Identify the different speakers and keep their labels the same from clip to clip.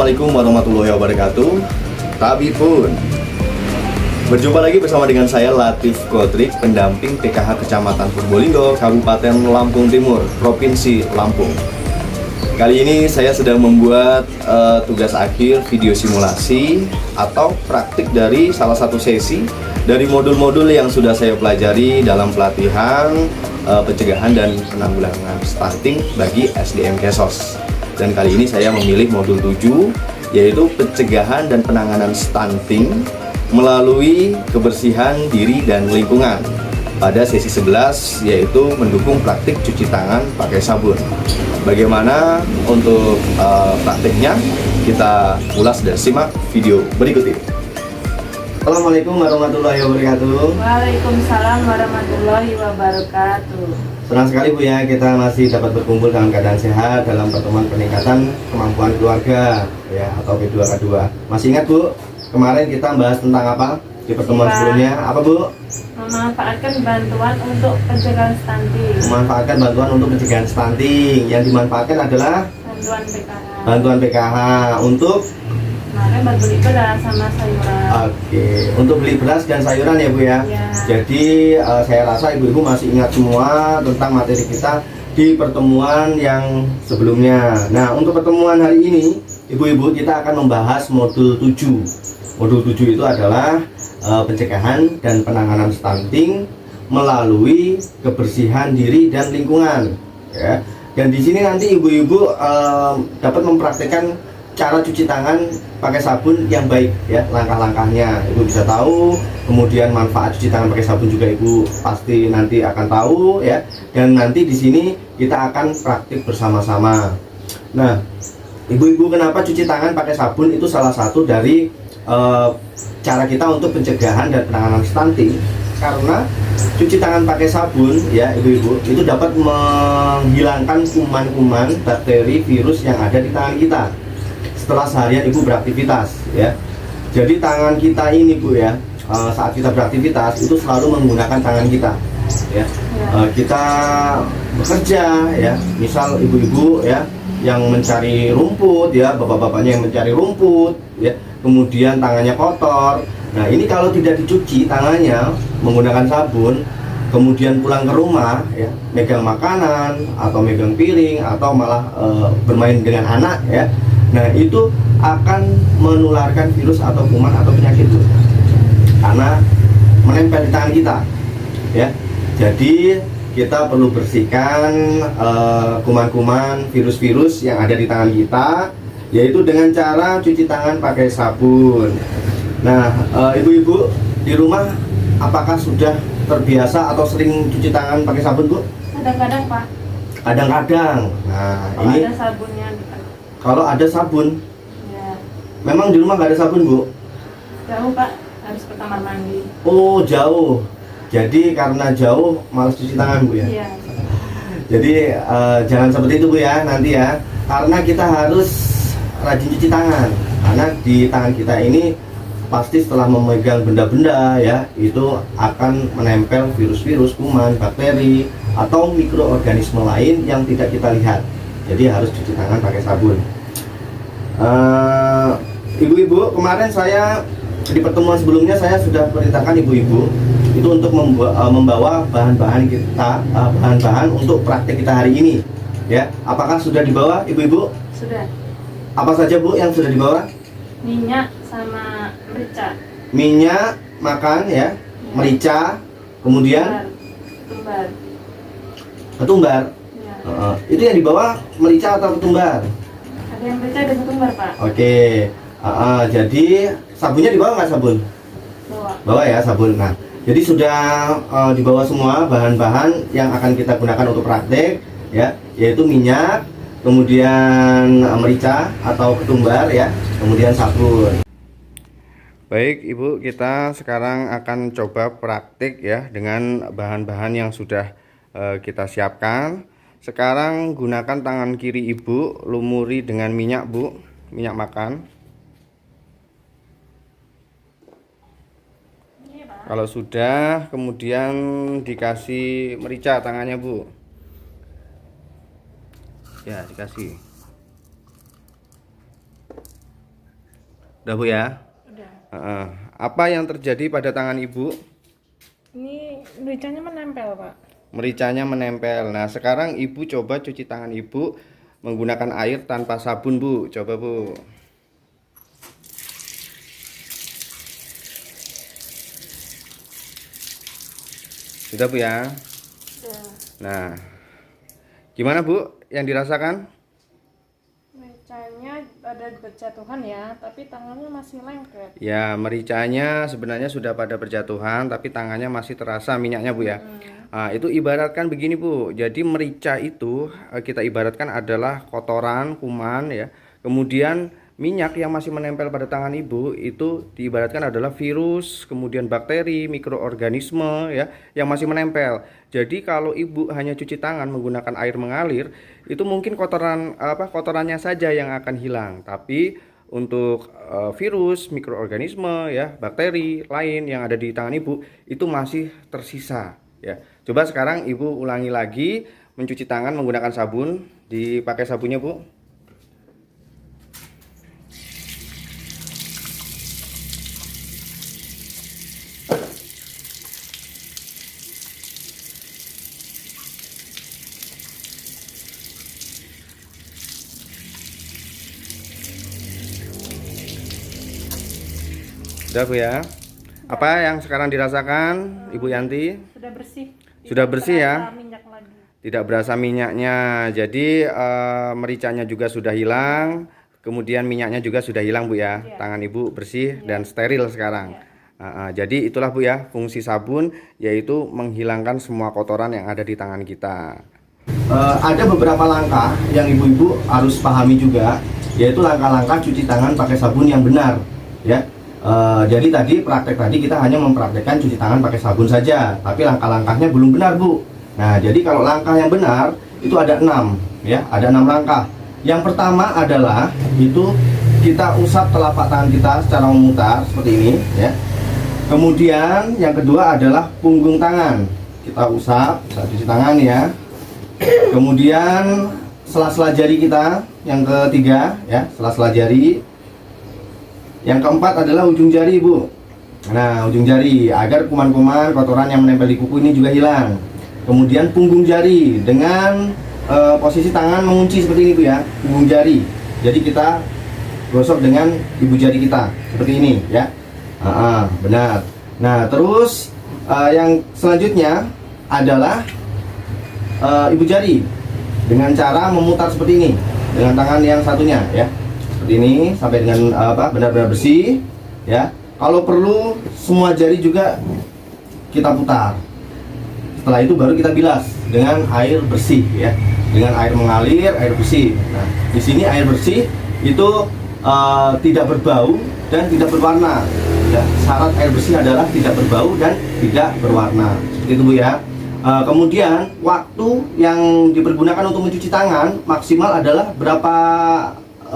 Speaker 1: Assalamualaikum warahmatullahi wabarakatuh. Tabipun. Berjumpa lagi bersama dengan saya Latif Kodrik, pendamping PKH Kecamatan Purbolinggo, Kabupaten Lampung Timur, Provinsi Lampung. Kali ini saya sedang membuat tugas akhir video simulasi atau praktik dari salah satu sesi dari modul-modul yang sudah saya pelajari dalam pelatihan pencegahan dan penanggulangan stunting bagi SDM Kesos. Dan kali ini saya memilih modul 7, yaitu pencegahan dan penanganan stunting melalui kebersihan diri dan lingkungan. Pada sesi 11, yaitu mendukung praktik cuci tangan pakai sabun. Bagaimana untuk praktiknya? Kita ulas dan simak video berikut ini. Assalamualaikum warahmatullahi wabarakatuh.
Speaker 2: Waalaikumsalam warahmatullahi wabarakatuh.
Speaker 1: Senang sekali Bu ya, kita masih dapat berkumpul dalam keadaan sehat dalam pertemuan peningkatan kemampuan keluarga ya, atau P2K2. Masih ingat Bu, kemarin kita bahas tentang apa di pertemuan sebelumnya? Apa Bu?
Speaker 2: Memanfaatkan bantuan untuk pencegahan stunting.
Speaker 1: Memanfaatkan bantuan untuk pencegahan stunting. Yang dimanfaatkan adalah
Speaker 2: Bantuan PKH.
Speaker 1: bantuan PKH untuk
Speaker 2: Kemarin buat beli beras sama sayuran.
Speaker 1: Oke, untuk beli beras dan sayuran ya Bu ya.
Speaker 2: Ya.
Speaker 1: Jadi saya rasa ibu-ibu masih ingat semua tentang materi kita di pertemuan yang sebelumnya. Nah, untuk pertemuan hari ini, ibu-ibu, kita akan membahas modul 7. Modul 7 itu adalah pencegahan dan penanganan stunting melalui kebersihan diri dan lingkungan. Ya. Dan di sini nanti ibu-ibu dapat mempraktikkan cara cuci tangan pakai sabun yang baik ya, langkah-langkahnya ibu bisa tahu, kemudian manfaat cuci tangan pakai sabun juga ibu pasti nanti akan tahu ya, dan nanti di sini kita akan praktik bersama-sama. Nah, ibu-ibu, kenapa cuci tangan pakai sabun itu salah satu dari cara kita untuk pencegahan dan penanganan stunting, karena cuci tangan pakai sabun ya ibu-ibu itu dapat menghilangkan kuman-kuman, bakteri, virus yang ada di tangan kita setelah seharian ibu beraktivitas ya. Jadi tangan kita ini Bu ya, saat kita beraktivitas itu selalu menggunakan tangan kita ya. Kita bekerja ya, misal ibu-ibu ya yang mencari rumput ya, bapak-bapaknya yang mencari rumput ya, kemudian tangannya kotor. Nah, ini kalau tidak dicuci tangannya menggunakan sabun, kemudian pulang ke rumah ya, megang makanan atau megang piring atau malah bermain dengan anak ya, nah itu akan menularkan virus atau kuman atau penyakit itu karena menempel di tangan kita ya. Jadi kita perlu bersihkan kuman-kuman, virus-virus yang ada di tangan kita, yaitu dengan cara cuci tangan pakai sabun. Nah, ibu-ibu di rumah apakah sudah terbiasa atau sering cuci tangan pakai sabun Bu?
Speaker 2: Kadang-kadang Pak.
Speaker 1: Kadang-kadang. Nah,
Speaker 2: Kalau
Speaker 1: ini
Speaker 2: ada sabunnya gitu.
Speaker 1: kalau ada sabun,
Speaker 2: Ya.
Speaker 1: memang di rumah nggak ada sabun Bu?
Speaker 2: Jauh Pak, harus ke kamar mandi.
Speaker 1: Oh, jauh. Jadi karena jauh malas cuci tangan Bu ya?
Speaker 2: Iya.
Speaker 1: Jadi jangan seperti itu Bu ya nanti ya, karena kita harus rajin cuci tangan, karena di tangan kita ini pasti setelah memegang benda-benda ya, itu akan menempel virus-virus, kuman, bakteri atau mikroorganisme lain yang tidak kita lihat. Jadi harus cuci tangan pakai sabun. Ibu-ibu, kemarin saya di pertemuan sebelumnya saya sudah perintahkan ibu-ibu itu untuk membawa bahan-bahan kita, bahan-bahan untuk praktek kita hari ini ya. Apakah sudah dibawa ibu-ibu?
Speaker 2: Sudah.
Speaker 1: Apa saja Bu yang sudah dibawa?
Speaker 2: Minyak sama merica.
Speaker 1: Minyak makan ya, merica, kemudian
Speaker 2: Ketumbar.
Speaker 1: ketumbar.
Speaker 2: Ya.
Speaker 1: Itu yang dibawa merica atau ketumbar?
Speaker 2: Ada yang merica, ada ketumbar Pak.
Speaker 1: Oke. Jadi sabunnya dibawa nggak sabun?
Speaker 2: Bawa.
Speaker 1: Bawa ya sabun. Nah, jadi sudah dibawa semua bahan-bahan yang akan kita gunakan untuk praktek ya, yaitu minyak, kemudian merica atau ketumbar ya, kemudian sabun. Baik Ibu, kita sekarang akan coba praktik ya dengan bahan-bahan yang sudah kita siapkan. Sekarang gunakan tangan kiri Ibu, lumuri dengan minyak Bu, minyak makan. Kalau sudah, kemudian dikasih merica tangannya Bu. Ya, dikasih. Udah Bu ya?
Speaker 2: Udah.
Speaker 1: Apa yang terjadi pada tangan Ibu?
Speaker 2: Ini mericanya menempel, Pak.
Speaker 1: Mericanya menempel. Nah, sekarang Ibu coba cuci tangan Ibu menggunakan air tanpa sabun, Bu. Coba, Bu. Sudah, Bu ya?
Speaker 2: Udah.
Speaker 1: Nah, gimana, Bu? Yang dirasakan?
Speaker 2: Mericanya ada berjatuhan ya, tapi tangannya masih lengket.
Speaker 1: Ya, mericanya sebenarnya sudah pada berjatuhan, tapi tangannya masih terasa minyaknya, Bu ya. Nah, itu ibaratkan begini, Bu. Jadi merica itu kita ibaratkan adalah kotoran, kuman ya. Kemudian minyak yang masih menempel pada tangan Ibu itu diibaratkan adalah virus, kemudian bakteri, mikroorganisme ya yang masih menempel. Jadi kalau Ibu hanya cuci tangan menggunakan air mengalir, itu mungkin kotorannya saja yang akan hilang, tapi untuk virus, mikroorganisme ya, bakteri lain yang ada di tangan Ibu itu masih tersisa ya. Coba sekarang Ibu ulangi lagi mencuci tangan menggunakan sabun, dipakai sabunnya, Bu. Sudah, Bu ya. Apa yang sekarang dirasakan Ibu Yanti?
Speaker 2: Sudah bersih.
Speaker 1: Sudah bersih ya?
Speaker 2: Terasa minyak lagi.
Speaker 1: Tidak berasa minyaknya. Jadi mericanya juga sudah hilang, kemudian minyaknya juga sudah hilang, Bu ya.
Speaker 2: Iya.
Speaker 1: Tangan Ibu bersih dan steril sekarang. Jadi itulah, Bu ya, fungsi sabun, yaitu menghilangkan semua kotoran yang ada di tangan kita. Ada beberapa langkah yang ibu-ibu harus pahami juga, yaitu langkah-langkah cuci tangan pakai sabun yang benar ya. Jadi tadi praktek tadi kita hanya mempraktekkan cuci tangan pakai sabun saja, tapi langkah-langkahnya belum benar, Bu. Nah, jadi kalau langkah yang benar itu ada 6 ya, ada 6 langkah. Yang pertama adalah itu kita usap telapak tangan kita secara memutar seperti ini ya. Kemudian yang kedua adalah punggung tangan. Kita usap, saat cuci tangan ya. Kemudian sela-sela jari kita, yang ketiga ya, sela-sela jari. Yang keempat adalah ujung jari, Bu. Nah, ujung jari agar kuman-kuman kotoran yang menempel di kuku ini juga hilang. Kemudian punggung jari dengan posisi tangan mengunci seperti ini, Bu ya, punggung jari. Jadi kita gosok dengan ibu jari kita seperti ini ya. Benar. Nah, terus yang selanjutnya adalah ibu jari dengan cara memutar seperti ini dengan tangan yang satunya ya. Seperti ini sampai dengan benar-benar bersih ya. Kalau perlu semua jari juga kita putar. Setelah itu baru kita bilas dengan air bersih ya, dengan air mengalir, air bersih. Nah, di sini air bersih itu tidak berbau dan tidak berwarna ya. Syarat air bersih adalah tidak berbau dan tidak berwarna seperti itu, Bu ya. Kemudian waktu yang dipergunakan untuk mencuci tangan maksimal adalah berapa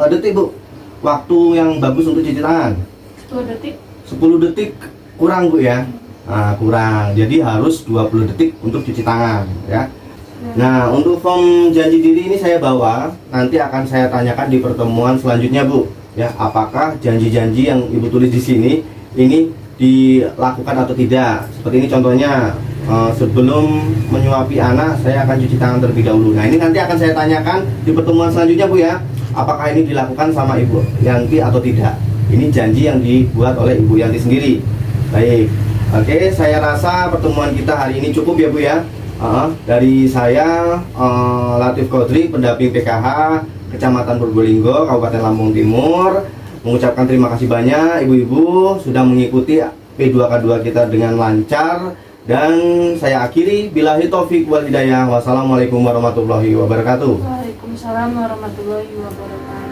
Speaker 1: detik, Bu? Waktu yang bagus untuk cuci tangan
Speaker 2: 10 detik.
Speaker 1: 10 detik kurang, Bu ya. Nah, kurang, jadi harus 20 detik untuk cuci tangan ya. Nah, untuk form janji diri ini saya bawa, nanti akan saya tanyakan di pertemuan selanjutnya, Bu ya, apakah janji-janji yang Ibu tulis di sini ini dilakukan atau tidak. Seperti ini contohnya, sebelum menyuapi anak saya akan cuci tangan terlebih dahulu. Nah, ini nanti akan saya tanyakan di pertemuan selanjutnya, Bu ya, apakah ini dilakukan sama Ibu Yanti atau tidak. Ini janji yang dibuat oleh Ibu Yanti sendiri. Baik, oke, saya rasa pertemuan kita hari ini cukup ya, Bu ya. Dari saya Latif Kodri, pendamping PKH Kecamatan Probolinggo, Kabupaten Lampung Timur, mengucapkan terima kasih banyak ibu-ibu sudah mengikuti P2K2 kita dengan lancar. Dan saya akhiri, billahi taufik wal hidayah. Wassalamualaikum warahmatullahi wabarakatuh.
Speaker 2: Waalaikumsalam warahmatullahi wabarakatuh.